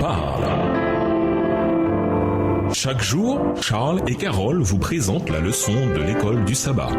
parle. Chaque jour, Charles et Carole vous présentent la leçon de l'école du sabbat.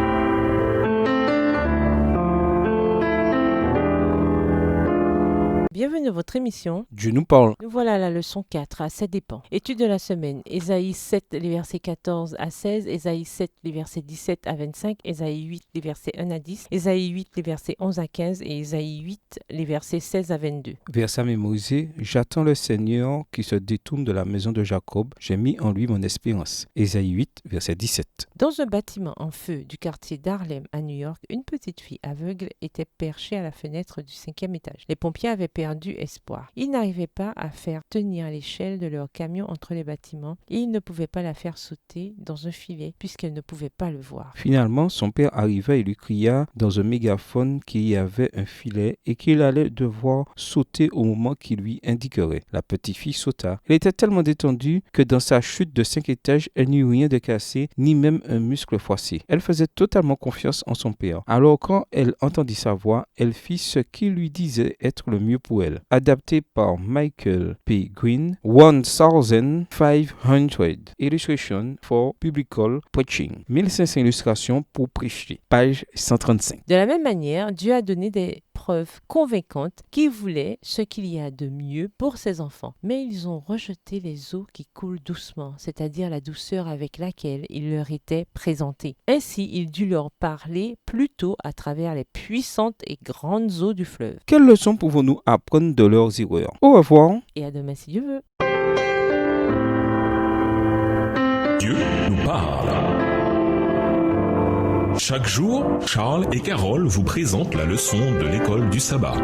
Bienvenue à votre émission. Dieu nous parle. Nous voilà à la leçon 4, à 7 dépend. Étude de la semaine, Ésaïe 7, les versets 14 à 16, Ésaïe 7, les versets 17 à 25, Ésaïe 8, les versets 1 à 10, Ésaïe 8, les versets 11 à 15 et Ésaïe 8, les versets 16 à 22. Verset mémorisé. J'attends le Seigneur qui se détourne de la maison de Jacob. J'ai mis en lui mon espérance. Ésaïe 8, verset 17. Dans un bâtiment en feu du quartier d'Harlem à New York, une petite fille aveugle était perchée à la fenêtre du 5e étage. Les pompiers avaient perdu espoir. Ils n'arrivaient pas à faire tenir l'échelle de leur camion entre les bâtiments et ils ne pouvaient pas la faire sauter dans un filet puisqu'elle ne pouvait pas le voir. Finalement, son père arriva et lui cria dans un mégaphone qu'il y avait un filet et qu'il allait devoir sauter au moment qu'il lui indiquerait. La petite fille sauta. Elle était tellement détendue que dans sa chute de 5 étages, elle n'eut rien de cassé, ni même un muscle froissé. Elle faisait totalement confiance en son père. Alors quand elle entendit sa voix, elle fit ce qu'il lui disait être le mieux pour elle. Adapté par Michael P. Green, 1500 Illustration for Biblical Preaching. 1500 illustrations pour prêcher. Page 135. De la même manière, Dieu a donné des preuves convaincantes qu'il voulait ce qu'il y a de mieux pour ses enfants. Mais ils ont rejeté les eaux qui coulent doucement, c'est-à-dire la douceur avec laquelle il leur était présenté. Ainsi, il dut leur parler plutôt à travers les puissantes et grandes eaux du fleuve. Quelle leçon pouvons-nous apprendre de leurs erreurs? Au revoir. Et à demain si Dieu veut. Dieu nous parle. Chaque jour, Charles et Carole vous présentent la leçon de l'école du sabbat.